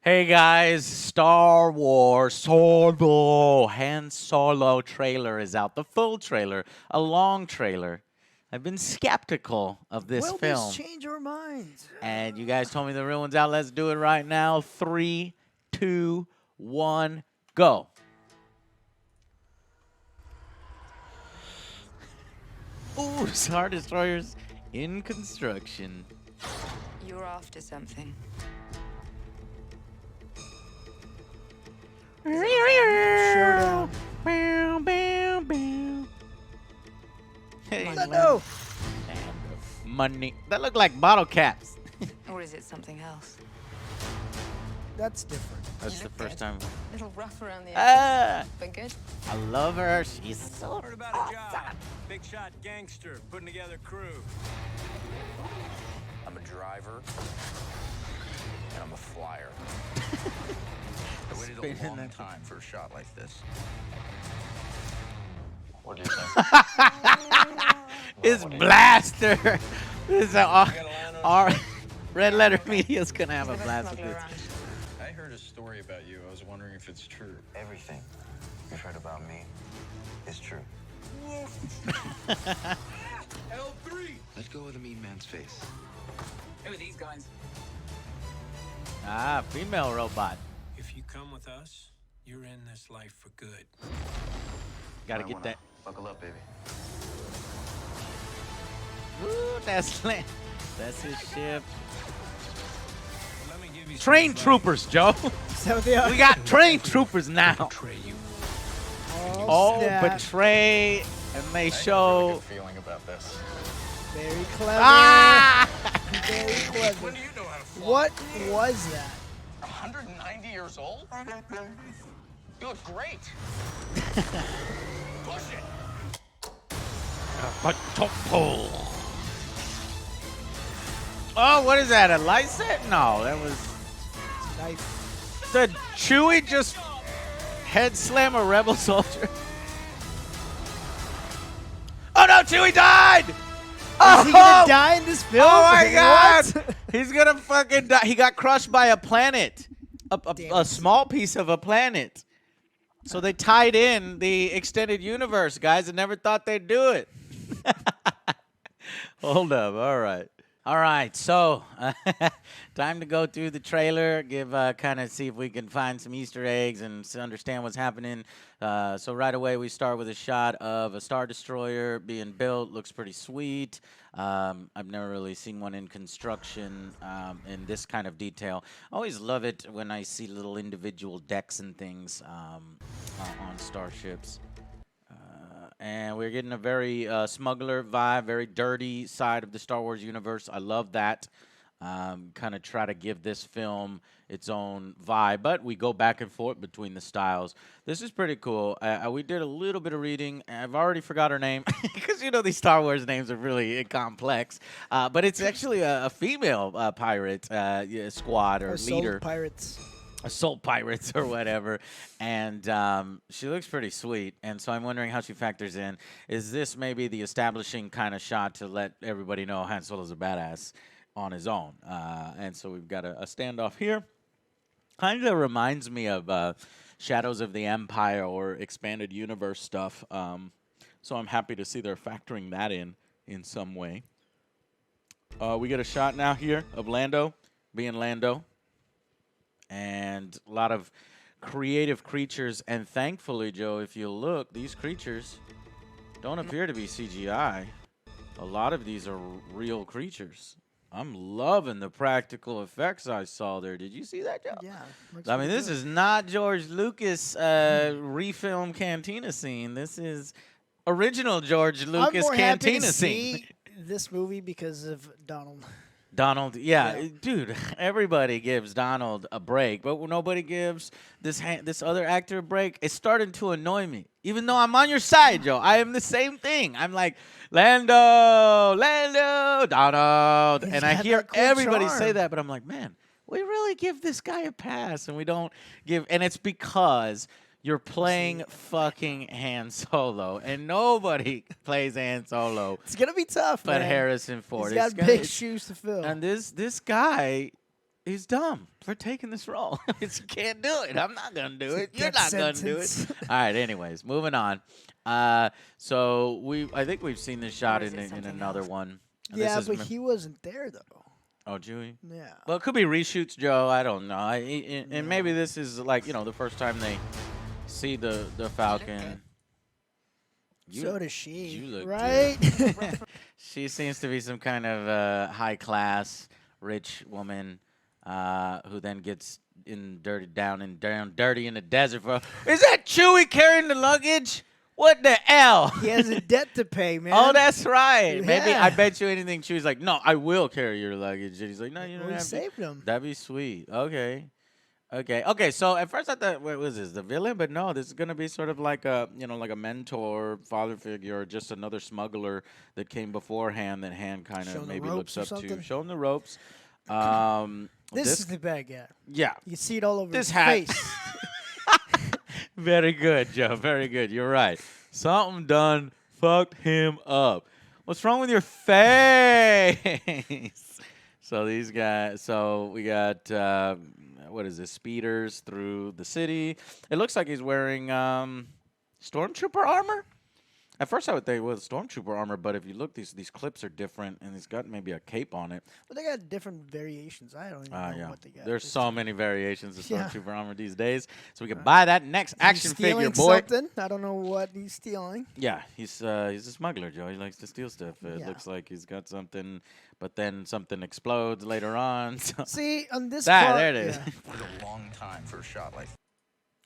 Hey guys, Star Wars Solo, Han Solo trailer is out. The full trailer, a long trailer. I've been skeptical of this Will film. this change our minds? And you guys told me the real one's out. Let's do it right now. 3, 2, 1, go. Ooh, Star Destroyers in construction. You're after something. Showdown. Hey, Lando. money. That look like bottle caps. Or is it something else? That's different. That's You the look first good. time. A little rough around the Ah, edges, but good. I love her. She's so Heard about a job. Big shot gangster putting together crew. I'm a driver, and I'm a flyer. I waited Spinning a long that time for a shot like this. What do you think? It's Blaster. This is our Red Letter Media's gonna have a He's the best blast with smuggler this. around. I heard a story about you. I was wondering if it's true. Everything you've heard about me is true. L3. Let go of the mean man's face. Who are these guys? Ah, female robot. If you come with us, you're in this life for good. Gotta Might get wanna that. Buckle up, baby. Ooh, that's his ship. Let me give you some Train advice. troopers, Joe. Is that what they are? We got train troopers now. Betray you. Oh, snap. betray, and they show. Good feeling about this. Very clever. Ah! Very clever. When do you know how to fly? What was that? 190 years old? You look great. Push it. Oh, what is that? A light set? No, that was. Knife. Did Chewie just head slam a rebel soldier? Oh no, Chewie died! Is he gonna die in this film? Oh my god! What? He's gonna fucking die. He got crushed by a planet. Damn A it. small piece of a planet. So they tied in the extended universe, guys, and never thought they'd do it. Hold up. All right. All right. So, time to go through the trailer, give kind of see if we can find some Easter eggs and understand what's happening. So right away we start with a shot of a Star Destroyer being built. Looks pretty sweet. I've never really seen one in construction in this kind of detail. I always love it when I see little individual decks and things on starships. And we're getting a very smuggler vibe, very dirty side of the Star Wars universe. I love that. Kind of try to give this film its own vibe, but we go back and forth between the styles. This is pretty cool. We did a little bit of reading. I've already forgot her name because you know these Star Wars names are really complex. But it's actually a female pirate squad or Soul leader. Pirates. Assault pirates or whatever, and she looks pretty sweet. And so I'm wondering how she factors in. Is this maybe the establishing kind of shot to let everybody know Han Solo's a badass on his own? And so we've got a standoff here. Kind of reminds me of Shadows of the Empire or expanded universe stuff. So I'm happy to see they're factoring that in some way. We get a shot now here of Lando being Lando. And a lot of creative creatures. And thankfully, Joe, if you look, these creatures don't appear to be CGI. A lot of these are real creatures. I'm loving the practical effects I saw there. Did you see that, Joe? Yeah. looks I mean, pretty this good. is not George Lucas refilm Cantina scene. This is original George Lucas I'm more happy Cantina to scene. see this movie because of Donald. Donald, yeah, Yeah. dude. Everybody gives Donald a break, but nobody gives this other actor a break. It's starting to annoy me, even though I'm on your side, Joe. I am the same thing. I'm like Lando, Donald, He's and I got hear that cool everybody say charm. that, but I'm like, man, we really give this guy a pass, and we don't give. And it's because you're playing fucking Han Solo, and nobody plays Han Solo It's gonna be tough, but man. Harrison Ford. He's got It's gonna- big it's- shoes to fill. and this guy he's dumb for taking this role. He can't do it. I'm not gonna do it. You're Death not gonna do it. sentence. All right. Anyways, moving on. So I think we've seen this shot Or is in it something another else? one. Yeah, This is but he wasn't there though. Oh, Chewie. Yeah. Well, it could be reshoots, Joe. I don't know. And maybe this is like the first time they see the Falcon. So does she, you look right? She seems to be some kind of high class, rich woman who then gets down dirty in the desert. Is that Chewie carrying the luggage? What the hell? He has a debt to pay, man. Oh, that's right. Maybe Yeah. I bet you anything. Chewie's like, no, I will carry your luggage. And he's like, no, you don't We have to. saved him. That'd be sweet. Okay. So at first I thought, what was this, the villain? But no, this is gonna be sort of like a, like a mentor, father figure, or just another smuggler that came beforehand that Han kind Show of the maybe ropes looks or up to. something? Show him the ropes. This is the bad guy. Yeah. You can see it all over This his hat. face. Very good, Joe. Very good. You're right. Something done fucked him up. What's wrong with your face? So these guys. So we got what is this? Speeders through the city. It looks like he's wearing stormtrooper armor. At first, I would think it was stormtrooper armor, but if you look, these clips are different, and he's got maybe a cape on it. But they got different variations. I don't even know Yeah. what they got. There's this so time. many variations of Yeah. stormtrooper armor these days, so we can buy that next He's action figure, stealing boy. something. I don't know what he's stealing. Yeah, he's a smuggler, Joe. He likes to steal stuff. It Yeah. looks like he's got something, but then something explodes later on. So. See, on this part, There it is. yeah. What a long time for a shot like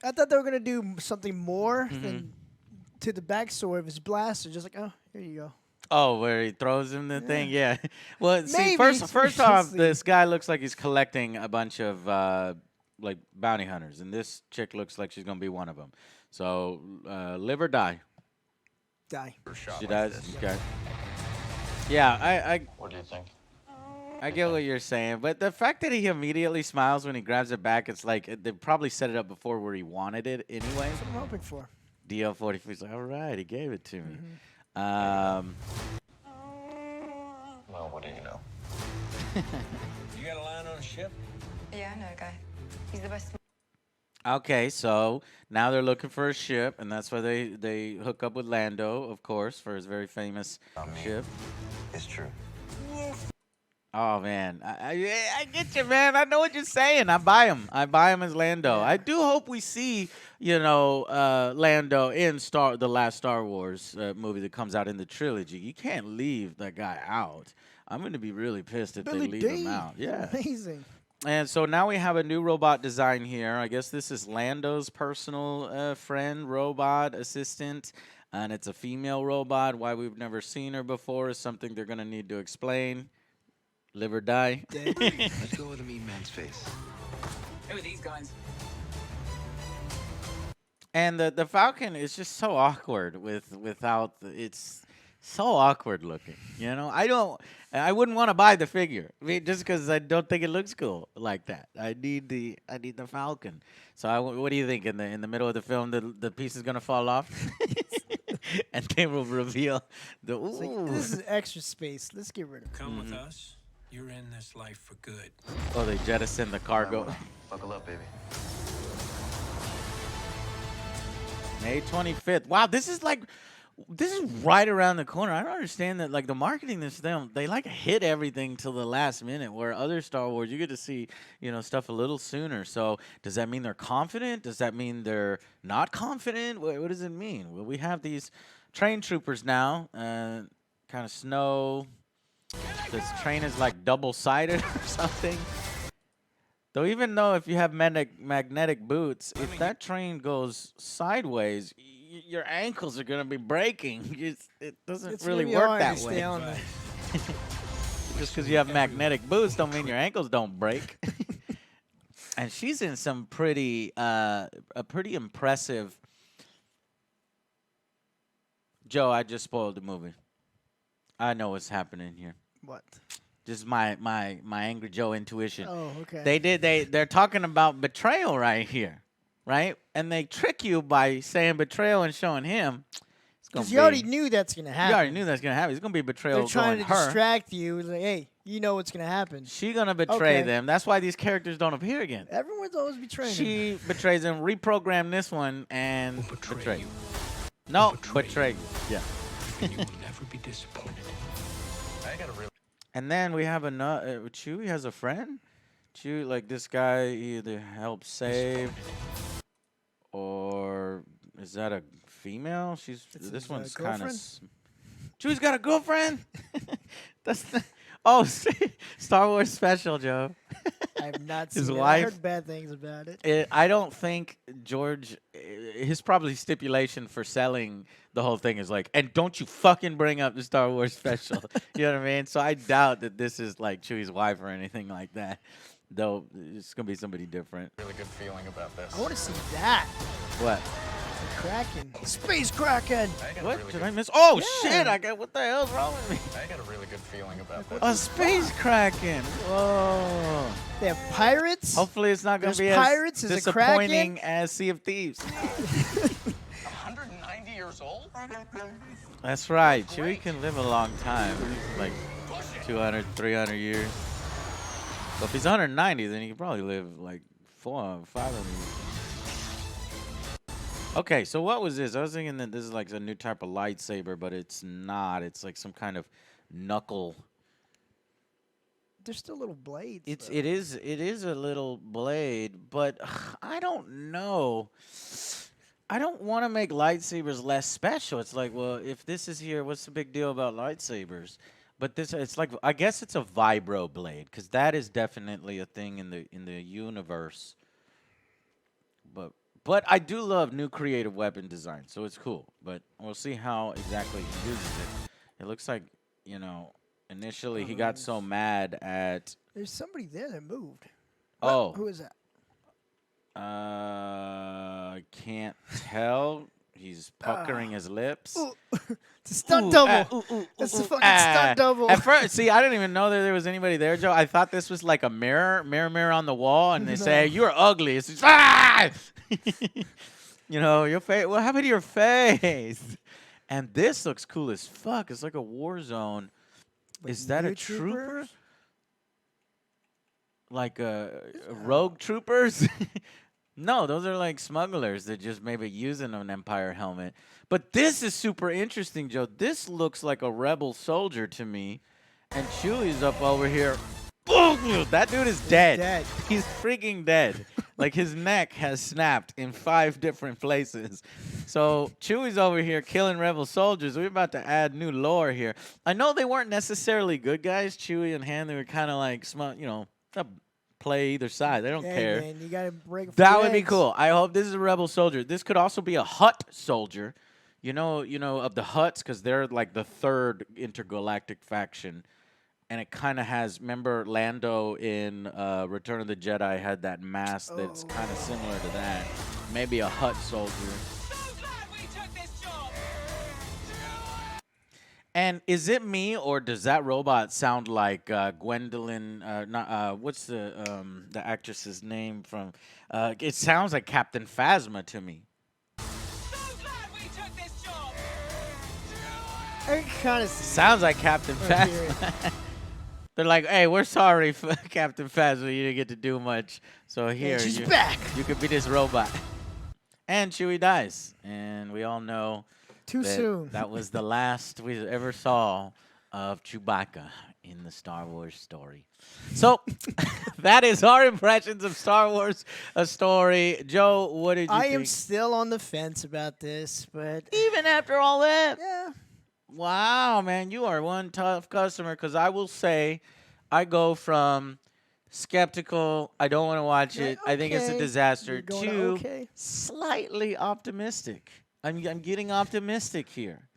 I thought they were gonna do something more Mm-hmm. than to the backstory of his blaster. Just like, oh, here you go. Oh, where he throws him the thing? Yeah. Well, see, Maybe. first off, See. this guy looks like he's collecting a bunch of like bounty hunters, and this chick looks like she's gonna be one of them. So live or die. Die. for a shot She like does. this. Okay. Yeah, What do you think? I get what you're saying, but the fact that he immediately smiles when he grabs it back, it's like they probably set it up before where he wanted it anyway. That's what I'm hoping for. DL44's like, all right, he gave it to me. Well, what do you know? You got a line on a ship? Yeah, I know a guy. He's the best. Okay, so now they're looking for a ship, and that's why they hook up with Lando, of course, for his very famous About me. ship. It's true. Oh man, I get you, man. I know what you're saying. I buy him. I buy him as Lando. I do hope we see, Lando in the last Star Wars movie that comes out in the trilogy. You can't leave that guy out. I'm going to be really pissed if Billy they leave D. him out. Yeah. Amazing. And so now we have a new robot design here. I guess this is Lando's personal friend, robot, assistant. And it's a female robot. Why we've never seen her before is something they're going to need to explain. Live or die. Let's go with the mean man's face. Who are these guys? And the Falcon is just so awkward without it's so awkward looking. I wouldn't want to buy the figure. I mean, just because I don't think it looks cool like that. I need the Falcon. So what do you think? In the middle of the film, the piece is gonna fall off, and they will reveal the. It's like, Ooh. this is extra space. Let's get rid of it. Come with us. You're in this life for good. Oh, they jettison the cargo. Buckle up, baby. May 25th. Wow, this is right around the corner. I don't understand that. Like the marketing this film, they like hit everything till the last minute. Where other Star Wars, you get to see stuff a little sooner. So does that mean they're confident? Does that mean they're not confident? What does it mean? Well, we have these train troopers now. Kind of snow. This train is like double-sided or something. Though even though if you have magnetic boots, if that train goes sideways, your ankles are gonna be breaking. It doesn't It's really gonna be work hard that to way. stay on there. Just because you have magnetic boots don't mean your ankles don't break. And she's in some a pretty impressive. Joe, I just spoiled the movie. I know what's happening here. What? Just my Angry Joe intuition. Oh, okay. They're talking about betrayal right here, right? And they trick you by saying betrayal and showing him. Because you already knew that's gonna happen. You already knew that's gonna happen. It's gonna be betrayal. They're trying going to her. distract you. It's like, hey, you know what's gonna happen. She gonna betray Okay. them. That's why these characters don't appear again. Everyone's always betraying him. She betrays them. Reprogram this one and betray you. No, betray you. Yeah. You will never be disappointed. I got a really. And then we have another. Chewie has a friend. Chewie, like this guy, he either helps save, or is that a female? She's It's this his, one's kind of. girlfriend? Chewie's got a girlfriend. That's the, oh Star Wars special, Joe. I have not His seen it. I wife- heard bad things about it. I don't think George. His probably stipulation for selling the whole thing is like, and don't you fucking bring up the Star Wars special. You know what I mean? So I doubt that this is like Chewie's wife or anything like that. Though it's gonna be somebody different. Really good feeling about this. I want to see that. What? Kraken. Space Kraken. I got What a really did good, I miss? Oh Yeah. shit! I got what the hell's wrong with me? I got a really good feeling about this. A space kraken. Whoa. They have pirates. Hopefully it's not gonna There's be pirates, as there's a kraken. disappointing as Sea of Thieves. 190 years old? That's right. Chewie can live a long time. He's like 200, 300 years. So if he's 190, then he can probably live like 400, 500 years. Okay, so what was this? I was thinking that this is like a new type of lightsaber, but it's not. It's like some kind of knuckle. They're still little blades. It is a little blade, but I don't know. I don't want to make lightsabers less special. It's like, well, if this is here, what's the big deal about lightsabers? But this, it's like, I guess it's a vibro blade, because that is definitely a thing in the universe. But I do love new creative weapon design, so it's cool. But we'll see how exactly he uses it. It looks like, you know, initially he got so mad at. There's somebody there that moved. Oh. Who is that? I can't tell. He's puckering his lips. Ooh. It's a stunt Ooh, double. ooh, ooh, That's ooh, a ooh, fucking stunt double. At first, see, I didn't even know that there was anybody there, Joe. I thought this was like a mirror on the wall, and they say, "You're ugly." It's just, ah! You know, your face. What happened to your face? And this looks cool as fuck. It's like a war zone. With Is that a new trooper? troopers? Like rogue troopers? No, those are like smugglers that just maybe using an Empire helmet. But this is super interesting, Joe. This looks like a rebel soldier to me. And Chewie's up over here. That dude is dead. dead. He's freaking dead. Like his neck has snapped in 5 different places. So Chewie's over here killing rebel soldiers. We're about to add new lore here. I know they weren't necessarily good guys. Chewie and Han, they were kind of like, you know, play either side. They don't Hey, care. man, you gotta break a few That would be eggs. cool. I hope this is a rebel soldier. This could also be a Hutt soldier. You know of the Hutts, because they're like the 3rd intergalactic faction. And it kind of has, remember Lando in Return of the Jedi had that mask that's kind of similar to that. Maybe a Hutt soldier. And is it me, or does that robot sound like Gwendolyn? What's the actress's name from? It sounds like Captain Phasma to me. I kind of Sounds like Captain I hear Phasma. They're like, hey, we're sorry, Captain Phasma. You didn't get to do much. So here, she's back. You could be this robot. And Chewie dies. And we all know Too soon. that was the last we ever saw of Chewbacca in the Star Wars story. So that is our impressions of Star Wars, a story. Joe, what did you I think? am still on the fence about this, but Even after all that? yeah. Wow, man, you are one tough customer, because I will say I go from skeptical, I don't want to watch it, I think it's a Okay. disaster, You're going to okay. slightly optimistic. I'm getting optimistic here.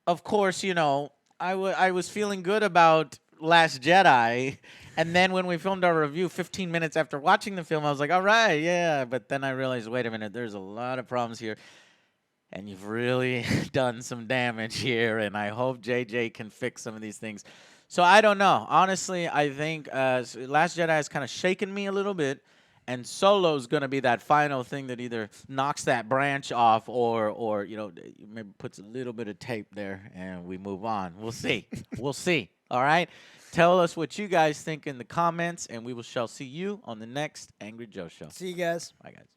Of course, you know, I was feeling good about Last Jedi, and then when we filmed our review 15 minutes after watching the film, I was like, all right, yeah, but then I realized, wait a minute, there's a lot of problems here. And you've really done some damage here, and I hope JJ can fix some of these things. So I don't know. Honestly, I think Last Jedi has kind of shaken me a little bit, and Solo's going to be that final thing that either knocks that branch off or you know, maybe puts a little bit of tape there, and we move on. We'll see. We'll see. All right? Tell us what you guys think in the comments, and we shall see you on the next Angry Joe Show. See you guys. Bye, guys.